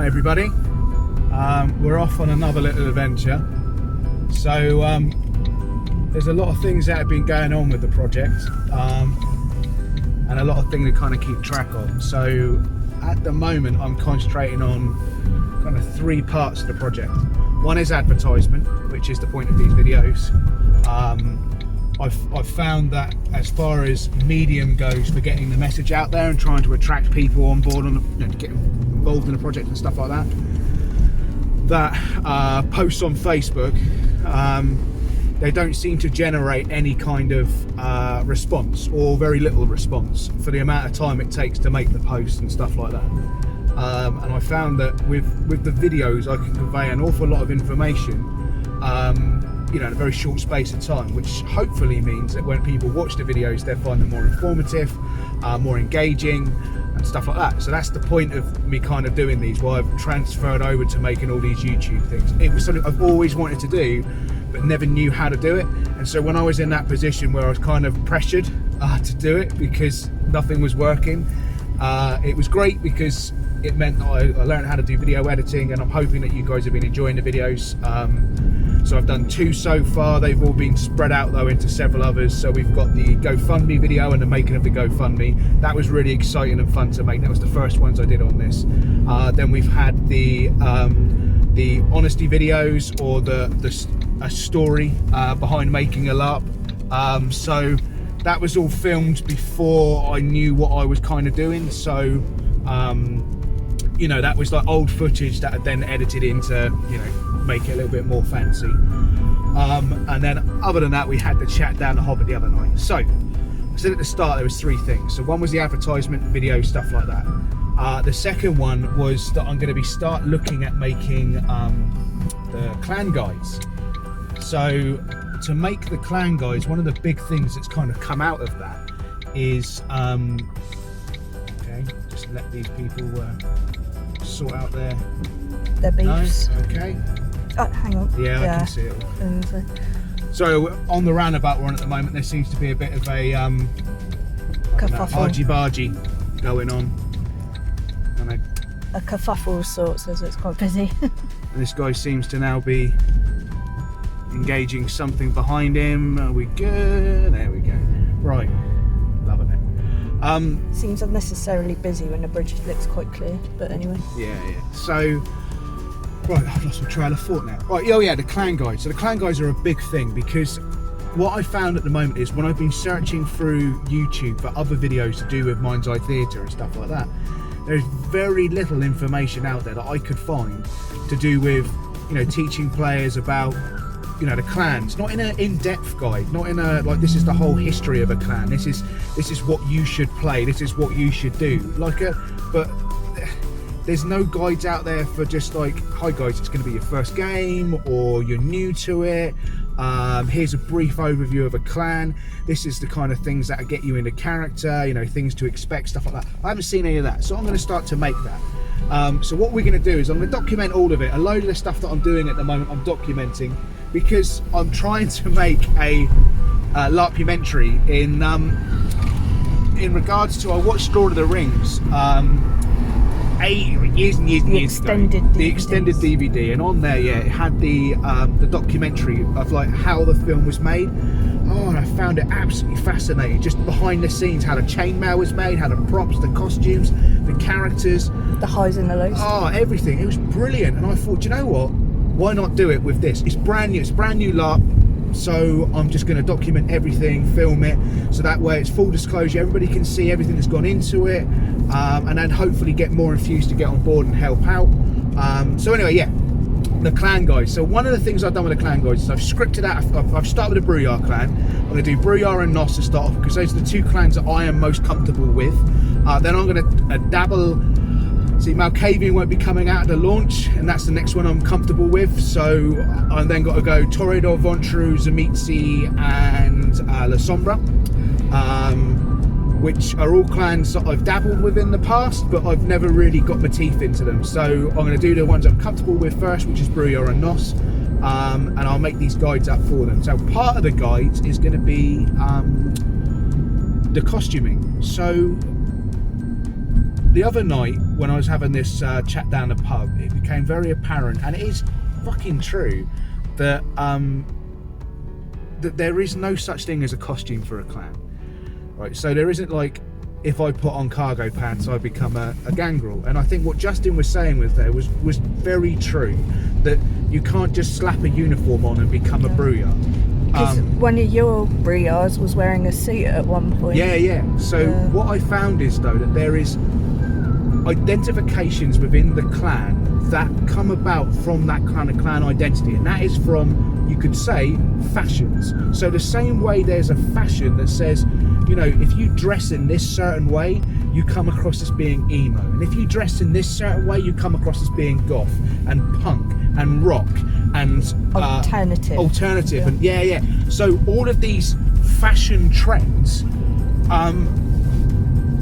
Hi everybody, we're off on another little adventure. So there's a lot of things that have been going on with the project and a lot of things to kind of keep track of. So at the moment I'm concentrating on kind of three parts of the project. One is advertisement, which is the point of these videos. I've found that as far as medium goes for getting the message out there and trying to attract people on board on the, to get involved in the project and stuff like that, that posts on Facebook, they don't seem to generate any kind of response, or very little response, for the amount of time it takes to make the posts and stuff like that. And I found that with the videos I can convey an awful lot of information in a very short space of time, which hopefully means that when people watch the videos they find them more informative, more engaging and stuff like that. So that's the point of me kind of doing these, why I've transferred over to making all these YouTube things. It was something I've always wanted to do but never knew how to do it, and so when I was in that position where I was kind of pressured to do it because nothing was working, it was great because it meant that I learned how to do video editing, and I'm hoping that you guys have been enjoying the videos. So I've done 2 so far. They've all been spread out though into several others. So we've got the GoFundMe video and the making of the GoFundMe. That was really exciting and fun to make. That was the first ones I did on this. Then we've had the honesty videos, or a story behind making a LARP. So that was all filmed before I knew what I was kind of doing. So that was like old footage that I then edited into, make it a little bit more fancy. And then other than that, we had the chat down the Hobbit the other night. So I said at the start there was 3 things. So one was the advertisement, video, stuff like that. The second one was that I'm going to start looking at making the clan guides. So to make the clan guides, one of the big things that's kind of come out of that is okay, just let these people sort out their beefs. No? Okay. Oh, hang on. Yeah, I can see it all. So on the roundabout we're on at the moment, there seems to be a bit of a argy-bargy going on. A kerfuffle of sorts, as it's quite busy. And this guy seems to now be engaging something behind him. Are we good? There we go. Right. Loving it. Seems unnecessarily busy when the bridge looks quite clear, but anyway. Yeah. So, right, I've lost my trail of thought now. Right, the clan guides. So the clan guides are a big thing, because what I found at the moment is when I've been searching through YouTube for other videos to do with Mind's Eye Theatre and stuff like that, there's very little information out there that I could find to do with, teaching players about, the clans. Not in an in-depth guide, not in a this is the whole history of a clan. This is what you should play. This is what you should do. But there's no guides out there for just like, hi guys, it's going to be your first game, or you're new to it. Here's a brief overview of a clan. This is the kind of things that get you into character, things to expect, stuff like that. I haven't seen any of that, so I'm going to start to make that. So what we're going to do is I'm going to document all of it. A load of the stuff that I'm doing at the moment I'm documenting, because I'm trying to make a LARPumentary in regards to, I watched Lord of the Rings years and years ago, the extended DVD, and on there, it had the documentary of like how the film was made. Oh, and I found it absolutely fascinating, just behind the scenes, how the chainmail was made, how the props, the costumes, the characters, the highs and the lows, everything. It was brilliant, and I thought, you know what, why not do it with this? It's brand new LARP, so I'm just going to document everything, film it, so that way it's full disclosure, everybody can see everything that's gone into it, and then hopefully get more infused to get on board and help out. So anyway, the clan guides. So one of the things I've done with the clan guides is I've scripted out, I've started with the Brewing clan. I'm going to do Brewing and Nos to start off, because those are the 2 clans that I am most comfortable with. Then I'm going to dabble. See, Malkavian won't be coming out at the launch, and that's the next one I'm comfortable with. So I've then got to go Toreador, Vontru, Zamitzi, and La Sombra, which are all clans that I've dabbled with in the past, but I've never really got my teeth into them. So I'm going to do the ones I'm comfortable with first, which is Brewing and Nos, and I'll make these guides up for them. So part of the guides is going to be the costuming. So the other night when I was having this chat down the pub, it became very apparent, and it is fucking true, that that there is no such thing as a costume for a clan, right? So there isn't like, if I put on cargo pants, I become a gangrel. And I think what Justin was saying was very true, that you can't just slap a uniform on and become a brewer. Because one of your brewers was wearing a suit at one point. Yeah. So what I found is, though, that there is identifications within the clan that come about from that kind of clan identity, and that is from, you could say, fashions. So the same way there's a fashion that says, you know, if you dress in this certain way, you come across as being emo, and if you dress in this certain way, you come across as being goth and punk and rock and alternative. And yeah. So all of these fashion trends,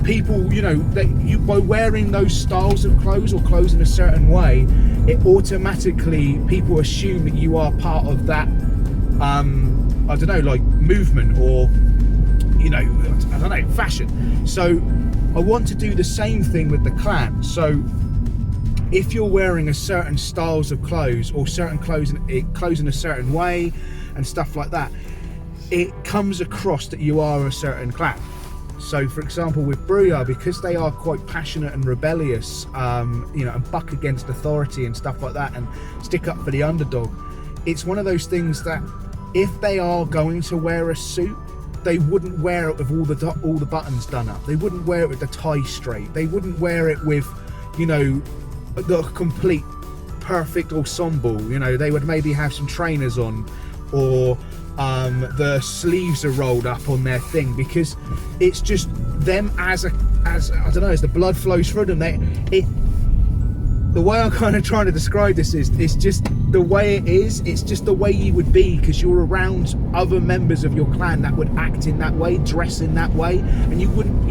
people, you know, by wearing those styles of clothes or clothes in a certain way, it automatically, people assume that you are part of that, I don't know, like movement, or, you know, I don't know, fashion. So I want to do the same thing with the clan. So if you're wearing a certain styles of clothes, or certain clothes in a certain way and stuff like that, it comes across that you are a certain clan. So for example, with Brewer, because they are quite passionate and rebellious, you know, and buck against authority and stuff like that, and stick up for the underdog, it's one of those things that if they are going to wear a suit, they wouldn't wear it with all the buttons done up. They wouldn't wear it with the tie straight. They wouldn't wear it with, you know, the complete perfect ensemble. You know, they would maybe have some trainers on, or the sleeves are rolled up on their thing, because it's just them as I don't know, as the blood flows through them. The way I'm kind of trying to describe this is, it's just the way it is. It's just the way you would be, because you're around other members of your clan that would act in that way, dress in that way, and you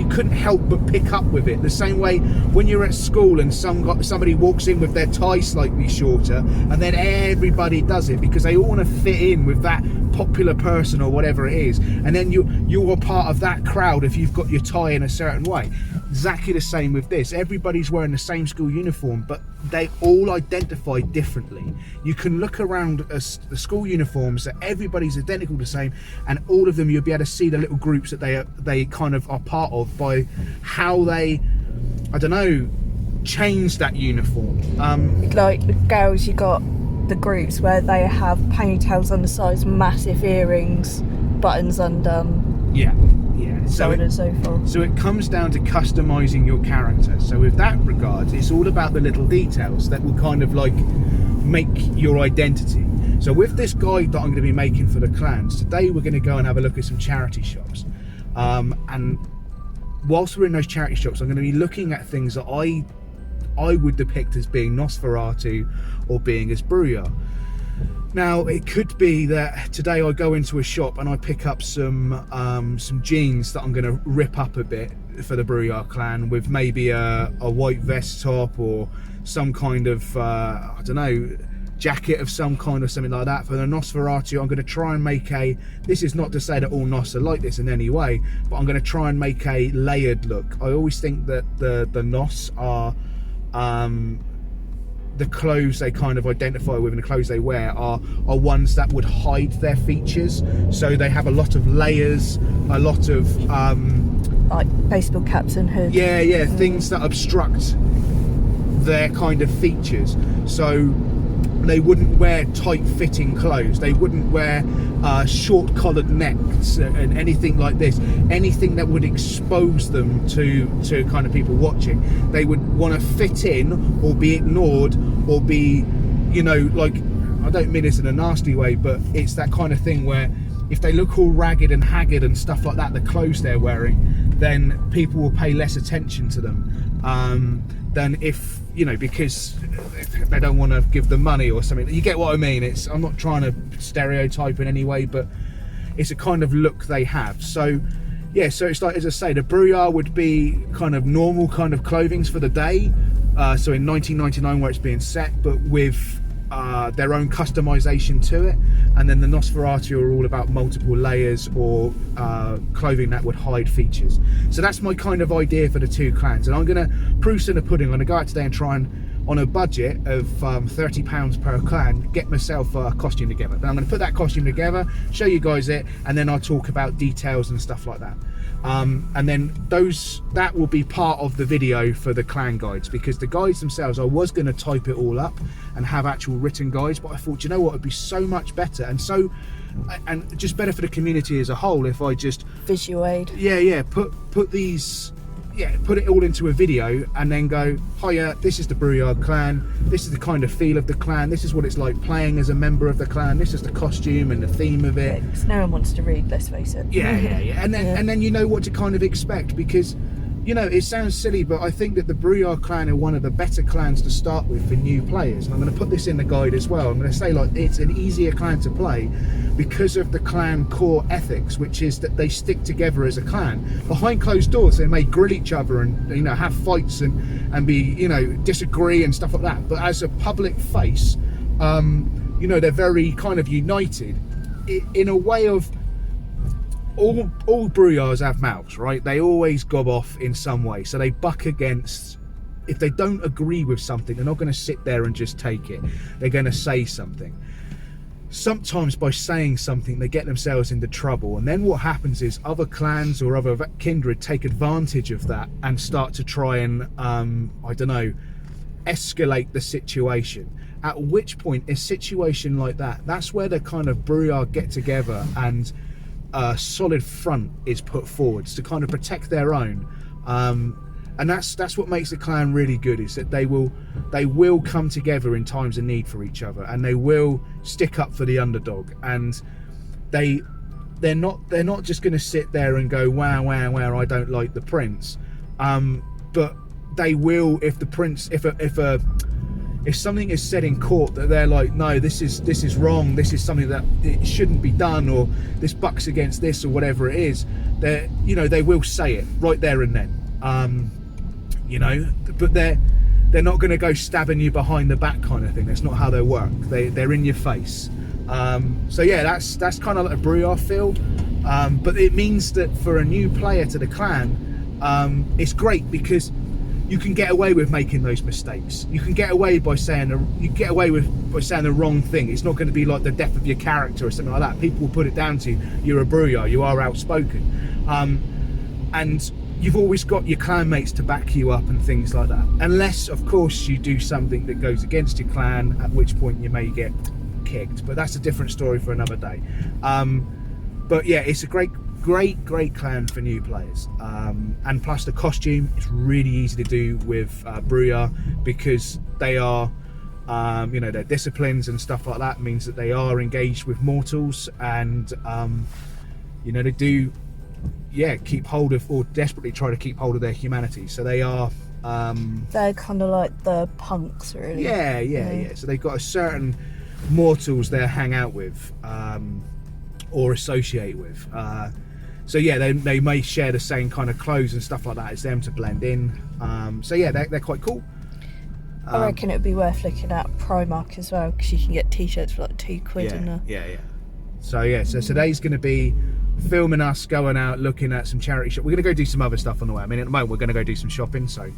couldn't help but pick up with it. The same way when you're at school and somebody walks in with their tie slightly shorter, and then everybody does it because they all want to fit in with that popular person or whatever it is, and then you are part of that crowd if you've got your tie in a certain way. Exactly the same with this. Everybody's wearing the same school uniform, but they all identify differently. You can look around the school uniforms that everybody's identical the same, and all of them you'll be able to see the little groups that they kind of are part of by how they, I don't know, change that uniform. Like with girls, you got the groups where they have ponytails on the sides, massive earrings, buttons undone. Yeah. So on and so forth. So it comes down to customizing your character. So with that regard, it's all about the little details that will kind of like make your identity. So with this guide that I'm going to be making for the clans, today we're going to go and have a look at some charity shops. And whilst we're in those charity shops, I'm going to be looking at things that I would depict as being Nosferatu or being as Brewer. Now, it could be that today I go into a shop and I pick up some jeans that I'm going to rip up a bit for the Brewer clan, with maybe a white vest top or some kind of, I don't know, jacket of some kind or something like that. For the Nosferatu, I'm going to try and make this is not to say that all Nos are like this in any way, but I'm going to try and make a layered look. I always think that the Nos are, the clothes they kind of identify with and the clothes they wear are ones that would hide their features. So they have a lot of layers, a lot of like baseball caps and hoods. Yeah, things that obstruct their kind of features. So they wouldn't wear tight-fitting clothes. They wouldn't wear short-collared necks and anything like this. Anything that would expose them to kind of people watching. They would want to fit in or be ignored or be, you know, like, I don't mean this in a nasty way, but it's that kind of thing where if they look all ragged and haggard and stuff like that, the clothes they're wearing, then people will pay less attention to them than if, you know, because they don't want to give them money or something. You get what I mean? I'm not trying to stereotype in any way, but it's a kind of look they have. So yeah, so it's like, as I say, the Brewer would be kind of normal kind of clothings for the day. So in 1999 where it's being set, but with their own customization to it, and then the Nosferatu are all about multiple layers or clothing that would hide features. So that's my kind of idea for the two clans, and I'm going to proofs in the pudding. I'm going to go out today and try and, on a budget of £30 per clan, get myself a costume together. Then I'm going to put that costume together, show you guys it, and then I'll talk about details and stuff like that. And then that will be part of the video for the clan guides, because the guides themselves, I was going to type it all up and have actual written guides, but I thought, you know what, it'd be so much better and just better for the community as a whole if I just visual aid. Put it all into a video and then go, hiya, this is the Brewyard clan, this is the kind of feel of the clan, this is what it's like playing as a member of the clan, this is the costume and the theme of it. Because no one wants to read, let's face it. Yeah. And then you know what to kind of expect, because, you know, it sounds silly, but I think that the Brewyard clan are one of the better clans to start with for new players. And I'm going to put this in the guide as well. I'm going to say, like, it's an easier clan to play because of the clan core ethics, which is that they stick together as a clan. Behind closed doors, they may grill each other and, you know, have fights and be, you know, disagree and stuff like that. But as a public face, you know, they're very kind of united in a way of, all Brewyards have mouths, right? They always gob off in some way, so they buck against. If they don't agree with something, they're not going to sit there and just take it. They're going to say something. Sometimes by saying something, they get themselves into trouble, and then what happens is other clans or other kindred take advantage of that and start to try and I don't know, escalate the situation. At which point, a situation like that's where the kind of Brewyard get together and a solid front is put forwards to kind of protect their own, and that's what makes the clan really good, is that they will come together in times of need for each other, and they will stick up for the underdog, and they're not just going to sit there and go wow I don't like the prince, but they will if the prince if something is said in court that they're like, no, this is wrong, this is something that it shouldn't be done, or this bucks against this, or whatever it is, they will say it right there and then, you know, but they're not going to go stabbing you behind the back kind of thing. That's not how they work. They're in your face. So yeah, that's kind of like a Brewyard feel, but it means that for a new player to the clan, it's great because you can get away with making those mistakes. You can get away by saying the wrong thing. It's not going to be like the death of your character or something like that. People will put it down to you're a Brewyard, you are outspoken, and you've always got your clanmates to back you up and things like that. Unless, of course, you do something that goes against your clan, at which point you may get kicked. But that's a different story for another day. But yeah, it's a great clan for new players, and plus the costume is really easy to do with Brewyard, because they are you know, their disciplines and stuff like that means that they are engaged with mortals, and you know, they do keep hold of, or desperately try to keep hold of, their humanity. So they are they're kind of like the punks, really. Yeah. So they've got a certain mortals they hang out with, or associate with, so yeah, they may share the same kind of clothes and stuff like that as them to blend in. So yeah, they're quite cool. I reckon it would be worth looking at Primark as well, because you can get t-shirts for like £2 in there. Yeah. So yeah, so today's going to be filming us going out looking at some charity shop. We're going to go do some other stuff on the way. I mean, at the moment we're going to go do some shopping. So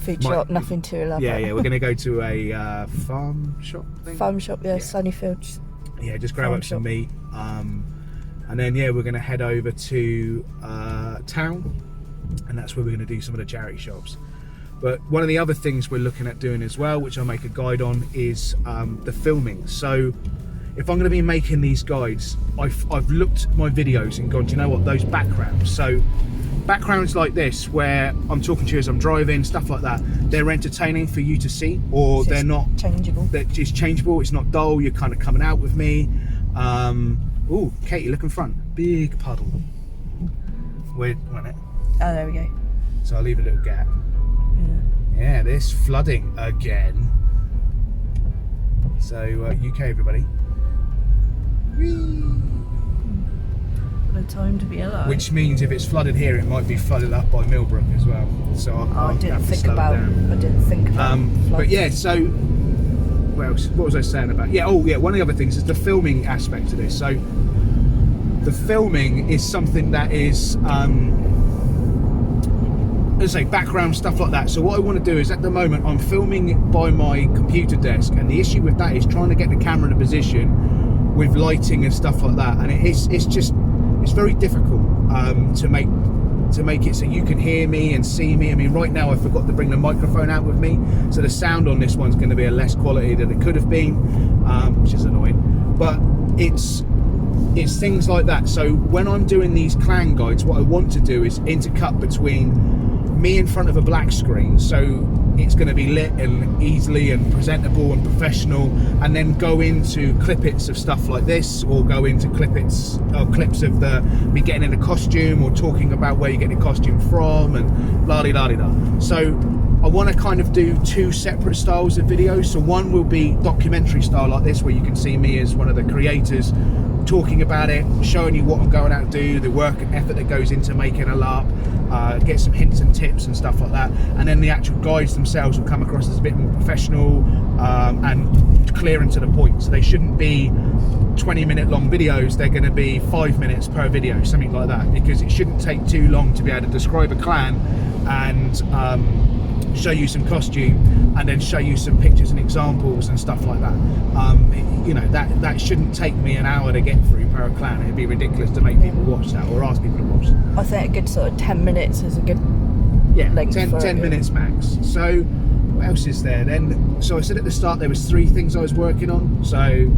food shop, nothing too elaborate. Yeah. We're going to go to a farm shop thing. Farm shop, yeah. Sunnyfields. Yeah, just grab up some meat. And then yeah, we're going to head over to town, and that's where we're going to do some of the charity shops. But one of the other things we're looking at doing as well, which I'll make a guide on, is the filming. So if I'm going to be making these guides, I've looked at my videos and gone, do you know what, those backgrounds, so backgrounds like this where I'm talking to you as I'm driving, stuff like that, they're entertaining for you to see, or they're not changeable. It's changeable, it's not dull, you're kind of coming out with me. Oh, Katie, look in front, big puddle. Wait a minute. Oh, there we go. So I'll leave a little gap. Yeah, there's flooding again. So UK everybody. What a time to be alive. Which means if it's flooded here, it might be flooded up by Millbrook as well. So I didn't think about flood. But yeah, so what else? What was I saying about? Yeah, oh yeah, one of the other things is the filming aspect of this. So the filming is something that is, let's say, background stuff like that. So what I want to do is, at the moment, I'm filming by my computer desk, and the issue with that is trying to get the camera in a position with lighting and stuff like that, and it's very difficult to make it so you can hear me and see me. I mean, right now I forgot to bring the microphone out with me, so the sound on this one's going to be a less quality than it could have been, which is annoying. But it's things like that. So when I'm doing these clan guides, what I want to do is intercut between me in front of a black screen, so it's going to be lit and easily and presentable and professional, and then go into clippets of stuff like this, or go into clips of me getting in a costume, or talking about where you get the costume from, and blah de da. So I want to kind of do two separate styles of videos. So one will be documentary style, like this, where you can see me as one of the creators talking about it, showing you what I'm going out to do, the work and effort that goes into making a LARP, get some hints and tips and stuff like that, and then the actual guides themselves will come across as a bit more professional and clear and to the point. So they shouldn't be 20-minute long videos, they're going to be 5 minutes per video, something like that, because it shouldn't take too long to be able to describe a clan and show you some costume, and then show you some pictures and examples and stuff like that. You know, that shouldn't take me an hour to get through per clan. It'd be ridiculous to make people watch that, or ask people to watch that. I think a good sort of 10 minutes is a good length 10 minutes max. So what else is there then? So I said at the start there was 3 things I was working on. So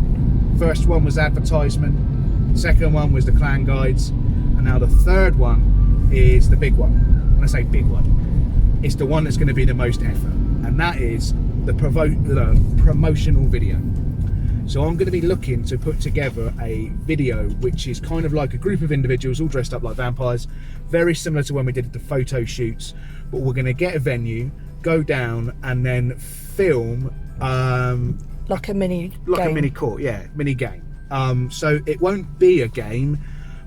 first one was advertisement, second one was the clan guides, and now the third one is the big one. When I say big one, it's the one that's going to be the most effort, and that is the promotional video. So I'm going to be looking to put together a video which is kind of like a group of individuals all dressed up like vampires, very similar to when we did the photo shoots, but we're going to get a venue, go down, and then film like a mini court, mini game. So it won't be a game,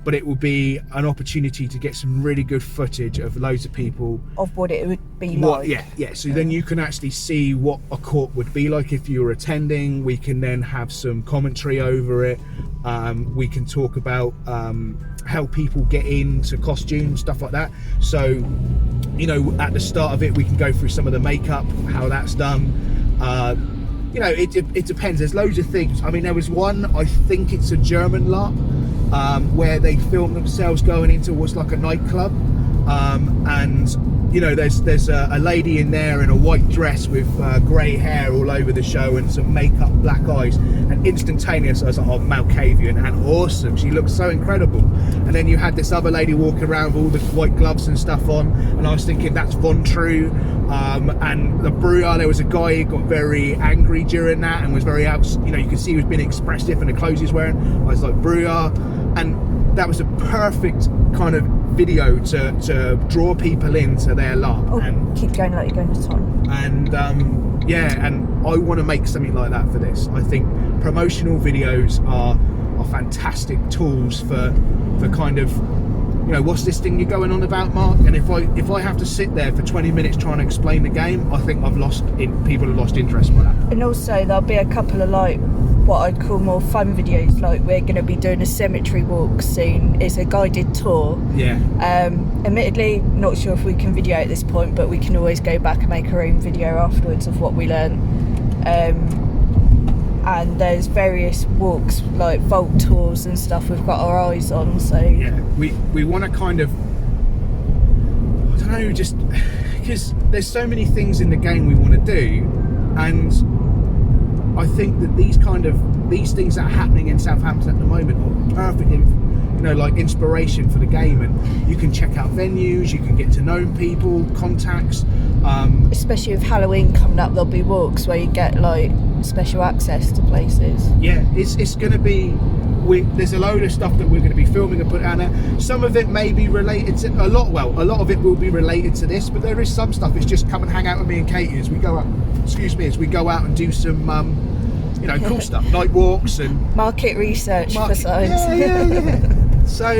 but it will be an opportunity to get some really good footage of loads of people, of what it would be like. So then you can actually see what a court would be like if you were attending. We can then have some commentary over it. We can talk about how people get into costumes, stuff like that. So, you know, at the start of it, we can go through some of the makeup, how that's done. You know, it depends. There's loads of things. I mean, there was one, I think it's a German LARP, where they film themselves going into what's like a nightclub, and you know, there's a lady in there in a white dress with grey hair all over the show and some makeup, black eyes, and instantaneous I was like, oh, Malkavian, and awesome, she looks so incredible. And then you had this other lady walking around with all the white gloves and stuff on, and I was thinking that's Von True. And the brewer, there was a guy who got very angry during that and was very out, you know, you could see he was being expressive in the clothes he's wearing. I was like, brewer, and that was a perfect kind of video to draw people into their LARP. Oh, and keep going like you're going to time. And yeah, and I want to make something like that for this. I think promotional videos are fantastic tools for kind of, you know, what's this thing you're going on about, Mark? And if I have to sit there for 20 minutes trying to explain the game, I think people have lost interest by that. And also there'll be a couple of like what I'd call more fun videos, like we're going to be doing a cemetery walk soon. It's a guided tour. Yeah. Admittedly, not sure if we can video at this point, but we can always go back and make our own video afterwards of what we learn. And there's various walks like vault tours and stuff we've got our eyes on. So yeah, we want to kind of, I don't know, just because there's so many things in the game we want to do, and I think that these things that are happening in Southampton at the moment are perfect, you know, like inspiration for the game. And you can check out venues, you can get to know people, contacts. Especially with Halloween coming up, there'll be walks where you get like special access to places. Yeah, it's going to be. There's a load of stuff that we're going to be filming and put down there. Some of it may be related to a lot of it will be related to this, but there is some stuff. It's just come and hang out with me and Katie as we go out. As we go out and do some, you know, cool stuff, night walks and market research for science. Yeah. So,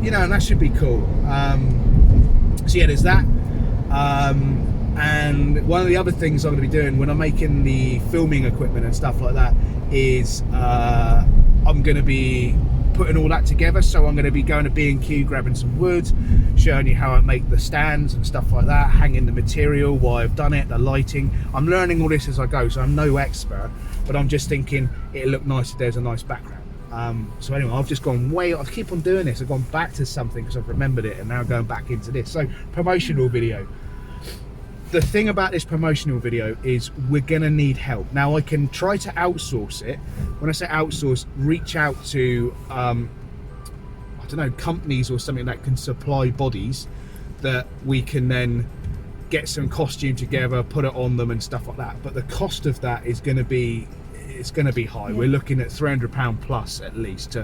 you know, and that should be cool. So yeah, there's that. And one of the other things I'm going to be doing when I'm making the filming equipment and stuff like that is I'm going to be putting all that together. So I'm going to be going to B&Q, grabbing some wood, showing you how I make the stands and stuff like that, hanging the material, why I've done it, the lighting. I'm learning all this as I go, so I'm no expert, but I'm just thinking it'll look nice if there's a nice background. So anyway, I've just gone I keep on doing this. I've gone back to something because I've remembered it, and now going back into this. So promotional video. The thing about this promotional video is we're gonna need help. Now I can try to outsource it. When I say outsource, reach out to I don't know, companies or something that can supply bodies that we can then get some costume together, put it on them and stuff like that. But the cost of that is going to be high. Yeah. We're looking at £300 plus at least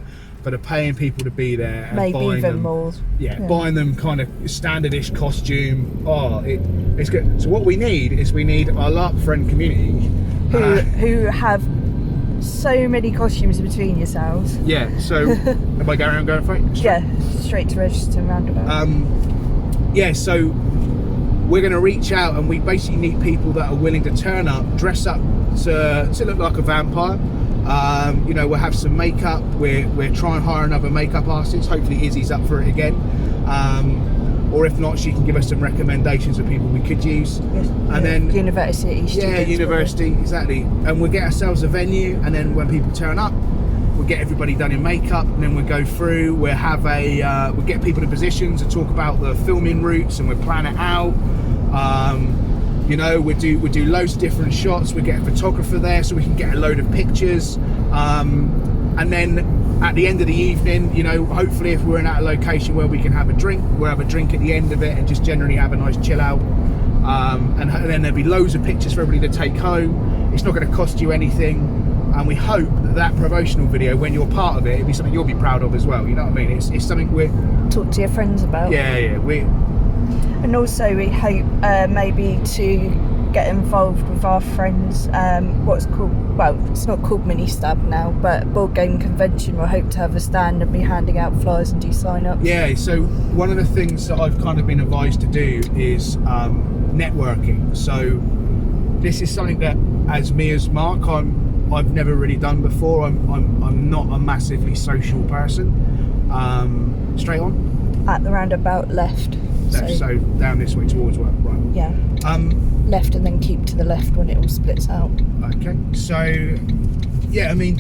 for the paying people to be there and maybe buying even them, more. Yeah, buying them kind of standardish costume. It's good. So what we need is our LARP friend community who have so many costumes between yourselves. Yeah. So am I going for it? Yeah, straight to Registon roundabout. Yeah. So we're going to reach out, and we basically need people that are willing to turn up, dress up to look like a vampire. You know, we'll have some makeup. We're trying to hire another makeup artist. Hopefully Izzy's up for it again. Or if not, she can give us some recommendations of people we could use. Yes, and then university. Yeah, university, exactly. And we'll get ourselves a venue, and then when people turn up, we'll get everybody done in makeup, and then we'll go through. We'll have we'll get people in positions to talk about the filming routes, and we'll plan it out. You know, we do loads of different shots. We get a photographer there so we can get a load of pictures, and then at the end of the evening, you know, hopefully if we're in a location where we can have a drink, we'll have a drink at the end of it and just generally have a nice chill out. And then there'll be loads of pictures for everybody to take home. It's not going to cost you anything, and we hope that promotional video, when you're part of it, it'll be something you'll be proud of as well. You know what I mean? It's something we're talk to your friends about. Yeah, and also we hope maybe to get involved with our friends, what's called, well, it's not called Mini Stab now, but Board Game Convention. We'll hope to have a stand and be handing out flyers and do sign-ups. Yeah, so one of the things that I've kind of been advised to do is networking. So this is something that, as Mark, I've never really done before. I'm not a massively social person. Straight on? At the roundabout left. So down this way towards work, right? Yeah. Left, and then keep to the left when it all splits out. Okay. So, yeah, I mean,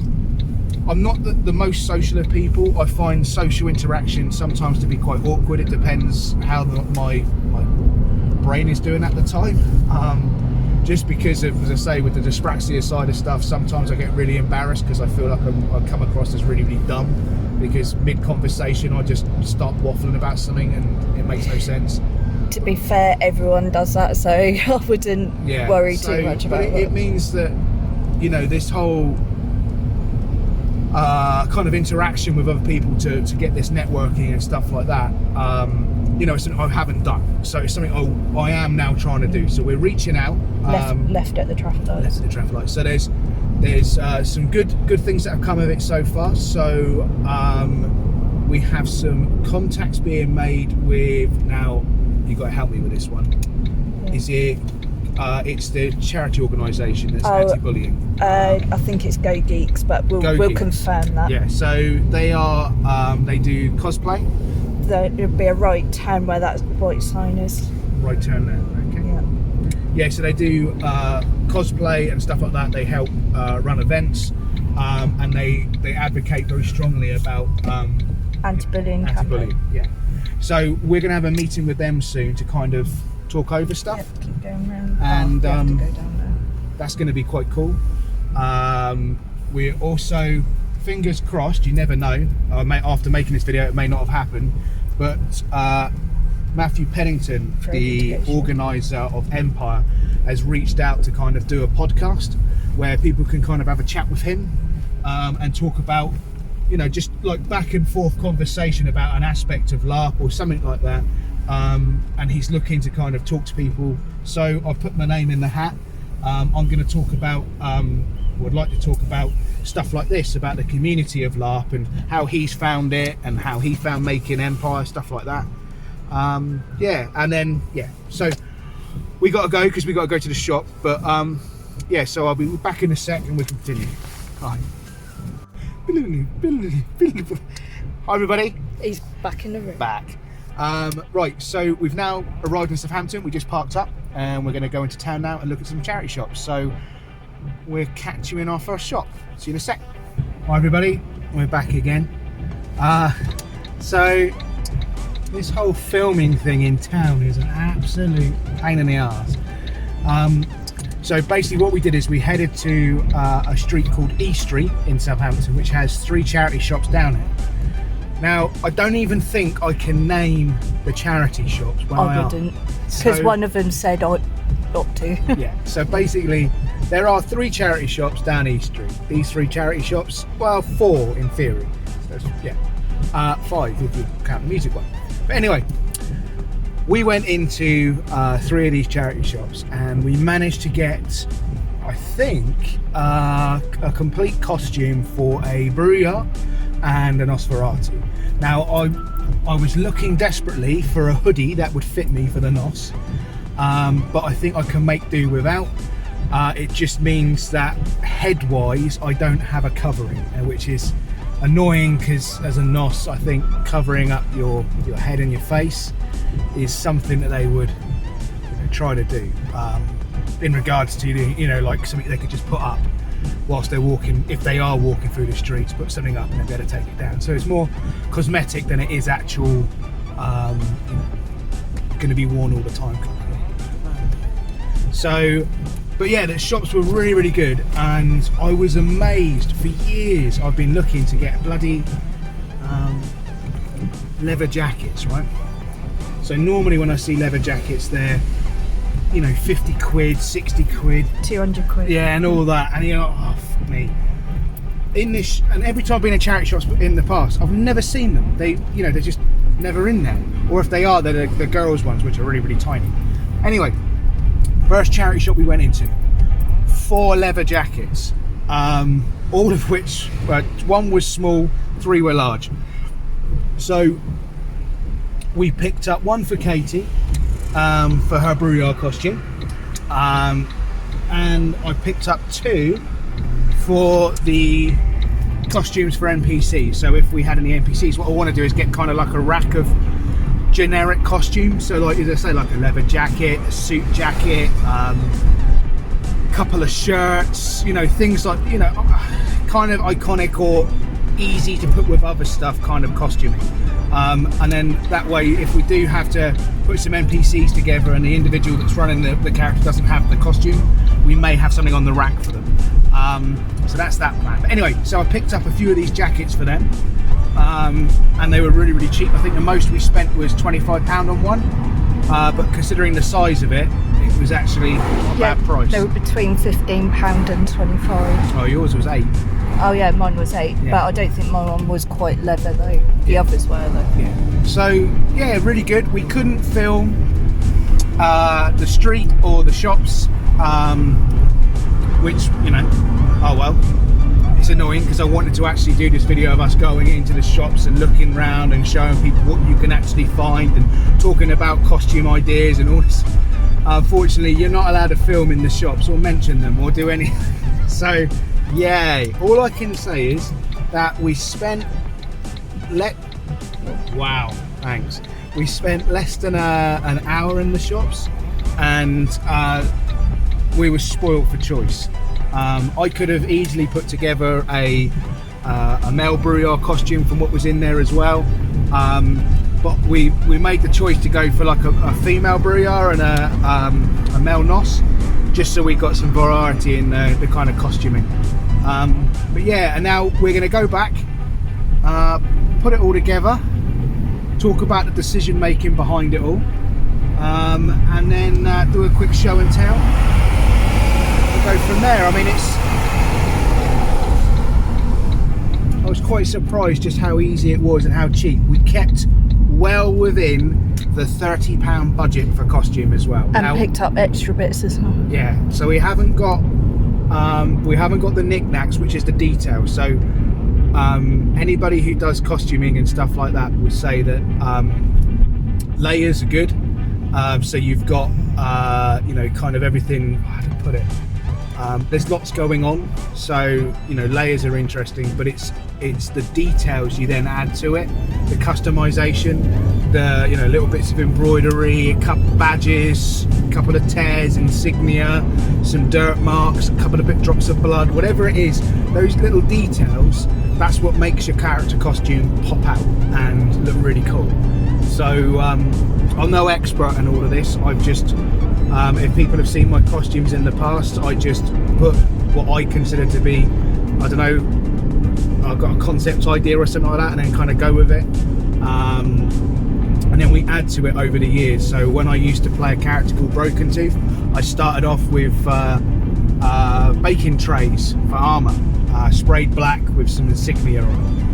I'm not the most social of people. I find social interaction sometimes to be quite awkward. It depends how my brain is doing at the time. Just because of, as I say, with the dyspraxia side of stuff, sometimes I get really embarrassed because I feel like I come across as really, really dumb, because mid-conversation I just start waffling about something and it makes no sense. To be fair, everyone does that, so I wouldn't worry too much about it. It means that, you know, this whole kind of interaction with other people to get this networking and stuff like that, you know, it's something I haven't done. So it's something I am now trying to do. So we're reaching out. Left at the traffic lights. Left at the traffic lights. So there's some good things that have come of it so far. So we have some contacts being made with, now you've got to help me with this one. Yeah. Is it it's the charity organisation that's anti-bullying. I think it's Go Geeks, but we'll confirm that. Yeah, so they are they do cosplay. There'll be a right turn where that white sign is. Right turn there, okay. Yeah, so they do cosplay and stuff like that. They help run events, and they advocate very strongly about anti-bullying campaign. Yeah. So we're going to have a meeting with them soon to kind of talk over stuff. Yep, keep going round. And we have to go down there. That's going to be quite cool. We're also, fingers crossed, you never know, after making this video it may not have happened, but Matthew Pennington, the organiser of Empire, has reached out to kind of do a podcast where people can kind of have a chat with him and talk about, you know, just like back and forth conversation about an aspect of LARP or something like that. And he's looking to kind of talk to people. So I've put my name in the hat. I'm going to talk about, would like to talk about stuff like this, about the community of LARP and how he's found it and how he found making Empire, stuff like that. So we got to go because we got to go to the shop. But yeah, so I'll be back in a sec and we can continue. Hi. Hi everybody. He's back in the room. Back. Right, so we've now arrived in Southampton. We just parked up and we're going to go into town now and look at some charity shops. So we'll catch you in our first shop. See you in a sec. Hi everybody, we're back again. So this whole filming thing in town is an absolute pain in the arse. So basically what we did is we headed to a street called E Street in Southampton, which has 3 charity shops down it. Now, I don't even think I can name the charity shops when I wouldn't, because one of them said not to. Yeah, so basically there are 3 charity shops down E Street. These 3 charity shops, well, 4 in theory. So, yeah, 5 if you count the music one. But anyway, we went into 3 of these charity shops and we managed to get, I think, a complete costume for a brewer and an Nosferatu. Now I was looking desperately for a hoodie that would fit me for the Nos, but I think I can make do without. It just means that head-wise I don't have a covering, which is annoying because as a Nos I think covering up your head and your face is something that they would try to do in regards to like something they could just put up whilst they're walking, if they are walking through the streets, put something up and then be able to take it down. So it's more cosmetic than it is actual going to be worn all the time. So, but yeah, the shops were really, really good, and I was amazed. For years I've been looking to get bloody leather jackets, right? So normally when I see leather jackets, they're 50 quid, 60 quid, 200 quid. Yeah, and all that. And you're like, oh, fuck me. In this, and every time I've been in charity shops in the past, I've never seen them. They're just never in there. Or if they are, they're the girls' ones, which are really, really tiny. Anyway, first charity shop we went into, 4 leather jackets, all of which, one was small, 3 were large. So we picked up one for Katie, for her Brouillard costume, and I picked up 2 for the costumes for NPCs. So if we had any NPCs, what I want to do is get kind of like a rack of generic costumes. So like, as I say, like a leather jacket, a suit jacket, couple of shirts, things like, kind of iconic or easy to put with other stuff kind of costuming. And then that way, if we do have to put some NPCs together and the individual that's running the character doesn't have the costume, we may have something on the rack for them. So that's that plan. But anyway, so I picked up a few of these jackets for them, and they were really, really cheap. I think the most we spent was £25 on one, but considering the size of it, it was actually not a bad price. They were between £15 and 25. Oh, yours was 8. Oh yeah, mine was 8, yeah. But I don't think my one was quite leather though. The others were though. Yeah. So yeah, really good. We couldn't film the street or the shops, which oh well, it's annoying because I wanted to actually do this video of us going into the shops and looking around and showing people what you can actually find and talking about costume ideas and all this. Unfortunately, you're not allowed to film in the shops or mention them or do anything. So yay. All I can say is that we spent wow, thanks. We spent less than an hour in the shops, and we were spoiled for choice. I could have easily put together a male Brouillard costume from what was in there as well, but we made the choice to go for like a female Brouillard and a male Nos, just so we got some variety in the kind of costuming. But yeah, and now we're going to go back, put it all together, talk about the decision making behind it all, and then do a quick show and tell. We'll go from there. I mean, I was quite surprised just how easy it was and how cheap. We kept well within the £30 budget for costume as well. And now, picked up extra bits as well. Yeah, so we haven't got the knickknacks, which is the detail. So anybody who does costuming and stuff like that will say that layers are good. So you've got you know, kind of everything, how to put it, there's lots going on, so you know, layers are interesting, but it's the details you then add to it, the customization, the, you know, little bits of embroidery, a couple badges, a couple of tears, insignia, some dirt marks, a couple of drops of blood, whatever it is, those little details, that's what makes your character costume pop out and look really cool. So I'm no expert in all of this. I've just, if people have seen my costumes in the past, I just put what I consider to be, I don't know, I've got a concept idea or something like that, and then kind of go with it. And then we add to it over the years. So when I used to play a character called Broken Tooth, I started off with baking trays for armour, sprayed black with some insignia on it.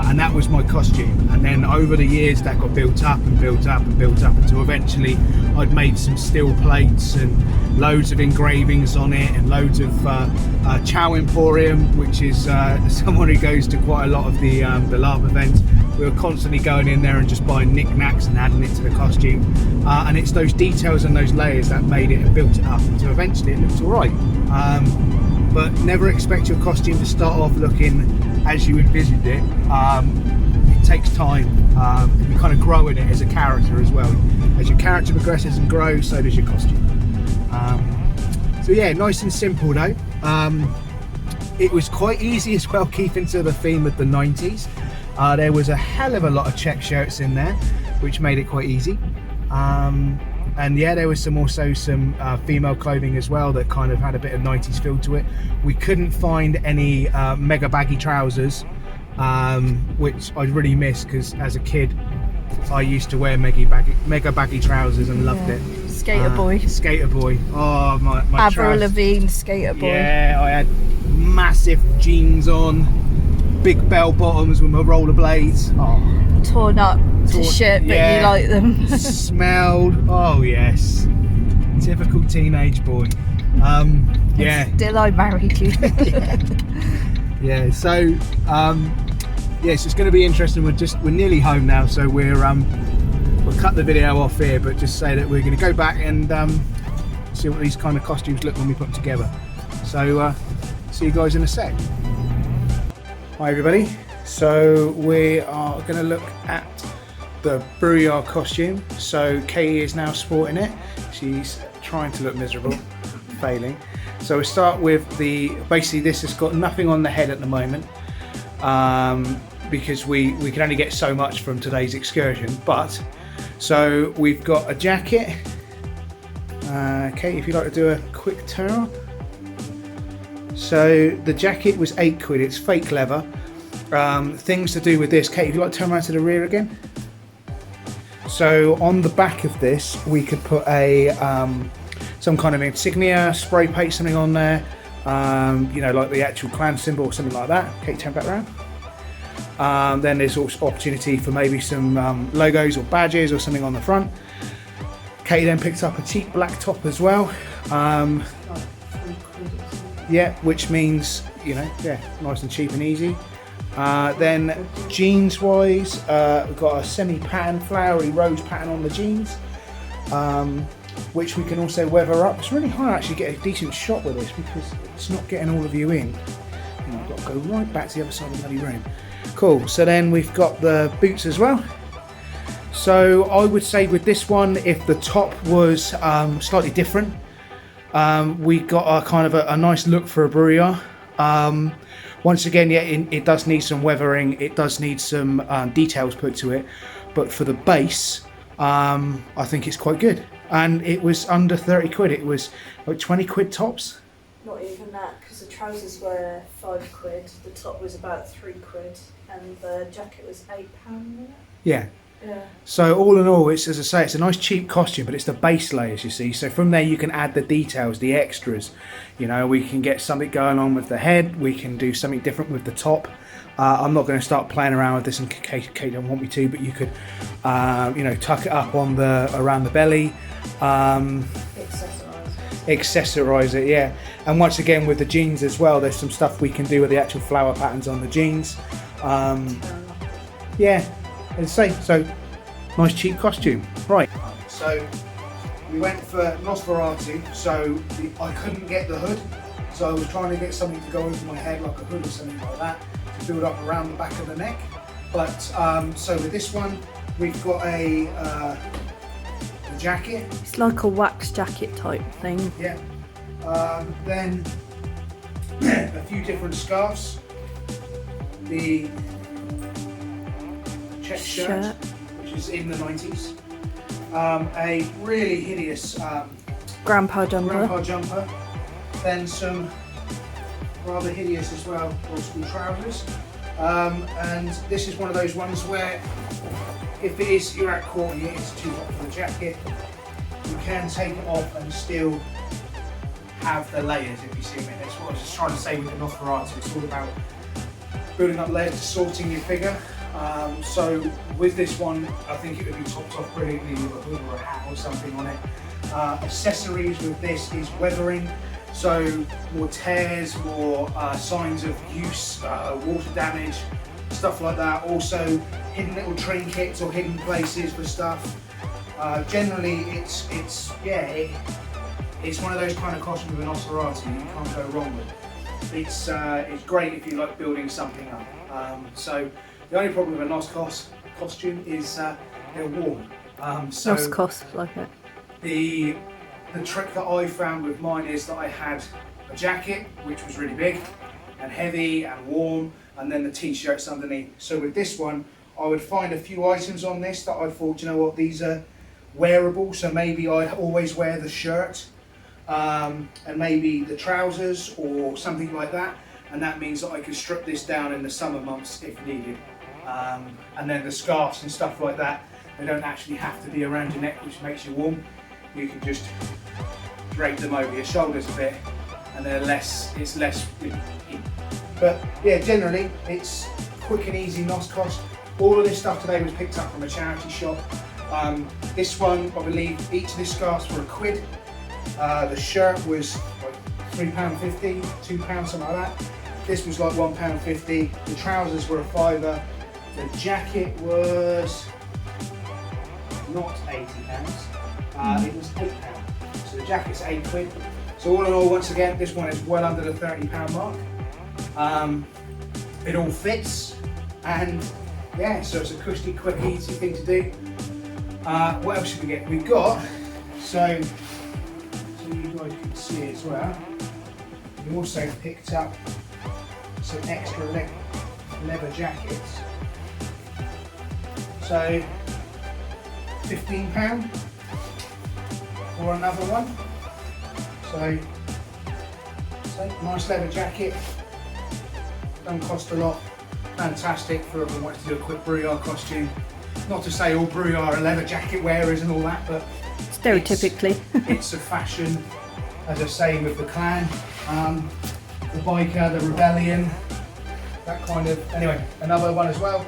And that was my costume, and then over the years that got built up and built up and built up until eventually I'd made some steel plates and loads of engravings on it, and loads of Chow Emporium, which is someone who goes to quite a lot of the LARP events. We were constantly going in there and just buying knickknacks and adding it to the costume, and it's those details and those layers that made it and built it up until eventually it looked alright. But never expect your costume to start off looking as you envisioned it. It takes time. You kind of grow in it as a character as well. As your character progresses and grows, so does your costume. So yeah, nice and simple though. It was quite easy as well, keeping to the theme of the 90s. There was a hell of a lot of check shirts in there, which made it quite easy. And yeah, there was also some female clothing as well that kind of had a bit of 90s feel to it. We couldn't find any mega baggy trousers, which I really miss, because as a kid I used to wear mega baggy trousers and loved it. Skater boy. Skater boy. Oh, my Avril Lavigne, skater boy. Yeah, I had massive jeans on, big bell bottoms with my rollerblades. Oh. Torn up to shit, but yeah, you like them. Smelled. Oh yes, typical teenage boy. Yeah. Still, I married you. Yeah. So yes, it's going to be interesting. We're nearly home now, so we'll cut the video off here, but just say that we're going to go back and see what these kind of costumes look when we put them together. So see you guys in a sec. Hi everybody. So we are going to look at the Brewing costume. So Katie is now sporting it. She's trying to look miserable, failing. So we start with basically this has got nothing on the head at the moment, because we can only get so much from today's excursion. But so we've got a jacket. Katie, if you'd like to do a quick turn on. So the jacket was £8. It's fake leather. Things to do with this, Kate, if you'd like to turn around to the rear again. So on the back of this we could put a some kind of insignia, spray paint something on there, you know, like the actual clan symbol or something like that. Kate, turn back around. Then there's also opportunity for maybe some logos or badges or something on the front. Kate then picked up a cheap black top as well. Yeah, which means, you know, yeah, nice and cheap and easy. Then jeans wise, we've got a semi-pattern, flowery rose pattern on the jeans, which we can also weather up. It's really hard to actually get a decent shot with this because it's not getting all of you in. You know, I've got to go right back to the other side of the bloody room. Cool, so then we've got the boots as well. So I would say with this one, if the top was slightly different, we got a kind of a nice look for a Brewing. Once again, yeah, it does need some weathering, it does need some details put to it, but for the base, I think it's quite good. And it was under £30. It was like £20 tops. Not even that, because the trousers were £5, the top was about £3, and the jacket was £8. Yeah. Yeah. So all in all, it's, as I say, it's a nice cheap costume, but it's the base layers, you see. So from there you can add the details, the extras. You know, we can get something going on with the head, we can do something different with the top. I'm not going to start playing around with this in case Kate don't want me to, but you could, you know, tuck it up on around the belly. Accessorize it, yeah. And once again with the jeans as well, there's some stuff we can do with the actual flower patterns on the jeans. Yeah. As I say, so nice cheap costume. Right, so we went for Nosferatu, so I couldn't get the hood, so I was trying to get something to go over my head, like a hood or something like that, to build up around the back of the neck. But so with this one, we've got a jacket. It's like a wax jacket type thing. Yeah. Then a few different scarves. The check shirt, which is in the 90s. A really hideous grandpa jumper. Then some rather hideous as well old school trousers. And this is one of those ones where if it is you're at court and it's too hot for the jacket, you can take it off and still have the layers, if you see me. That's what I was just trying to say with the Nosferatu. It's all about building up layers, distorting your figure. So with this one, I think it would be topped off brilliantly with a hood or a hat or something on it. Accessories with this is weathering, so more tears, more signs of use, water damage, stuff like that. Also hidden little trinkets or hidden places for stuff. Generally, it's one of those kind of costumes with an Nosferatu you can't go wrong with. It's great if you like building something up. So the only problem with a Nos costume is they're warm. So Nos cost like it. The trick that I found with mine is that I had a jacket which was really big and heavy and warm, and then the t-shirts underneath. So with this one, I would find a few items on this that I thought, you know what, these are wearable. So maybe I'd always wear the shirt and maybe the trousers or something like that. And that means that I could strip this down in the summer months if needed. And then the scarves and stuff like that, they don't actually have to be around your neck, which makes you warm. You can just drape them over your shoulders a bit, and they're it's less heat. But yeah, generally it's quick and easy Nos cost. All of this stuff today was picked up from a charity shop. This one, I believe, each of these scarves were £1. The shirt was like £3.50, £2, something like that. This was like £1.50. The trousers were £5. The jacket was not £80. It was £8. So the jacket's £8. So all in all, once again, this one is well under the £30 mark. It all fits, and yeah, so it's a cushy, quick, easy thing to do. What else should we get? We've got, so you guys can see as well, we also picked up some extra leather jackets. So £15 for another one. So nice leather jacket, don't cost a lot. Fantastic for everyone who wants to do a quick Brewing costume. Not to say all Brewing are leather jacket wearers and all that, but stereotypically, it's a fashion, as I say, with the clan, the biker, the rebellion, that kind of. Anyway, another one as well.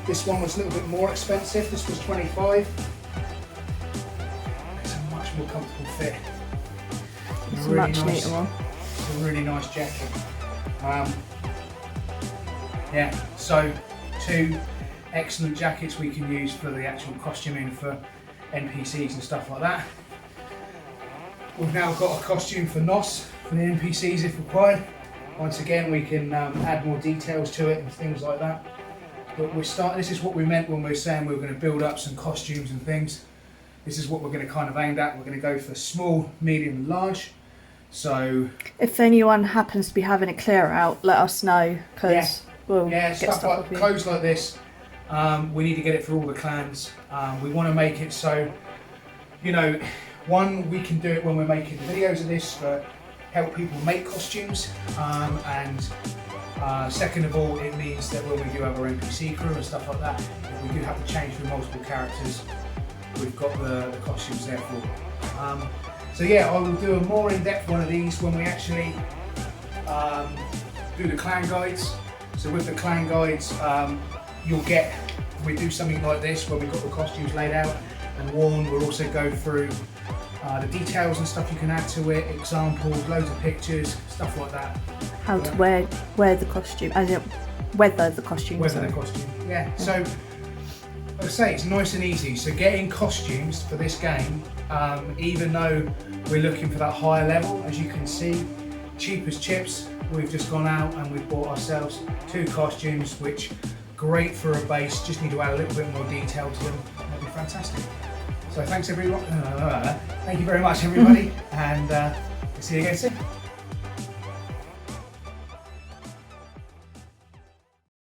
This one was a little bit more expensive. This was £25. It's a much more comfortable fit. it's a much neater one. It's a really nice jacket. Yeah, so 2 excellent jackets we can use for the actual costuming for NPCs and stuff like that. We've now got a costume for Nos for the NPCs if required. Once again, we can add more details to it and things like that. But this is what we meant when we were saying we were going to build up some costumes and things. This is what we're going to kind of aim at. We're going to go for small, medium and large. So if anyone happens to be having a clear out, let us know, because we'll get stuff stuff like clothes like this. We need to get it for all the clans. We want to make it so, you know, one, we can do it when we're making videos of this for help people make costumes, and second of all, it means that when we do have our NPC crew and stuff like that, if we do have to change for multiple characters, we've got the costumes there for. So yeah, I will do a more in-depth one of these when we actually do the clan guides. So with the clan guides, we do something like this where we've got the costumes laid out and worn. We'll also go through the details and stuff you can add to it, examples, loads of pictures, stuff like that. How to wear the costume, as in weather the costume. Weather the costume, yeah. So like I say, it's nice and easy. So getting costumes for this game, even though we're looking for that higher level, as you can see, cheap as chips, we've just gone out and we've bought ourselves 2 costumes, which great for a base, just need to add a little bit more detail to them. That'd be fantastic. So thanks everyone, thank you very much everybody, and see you again soon.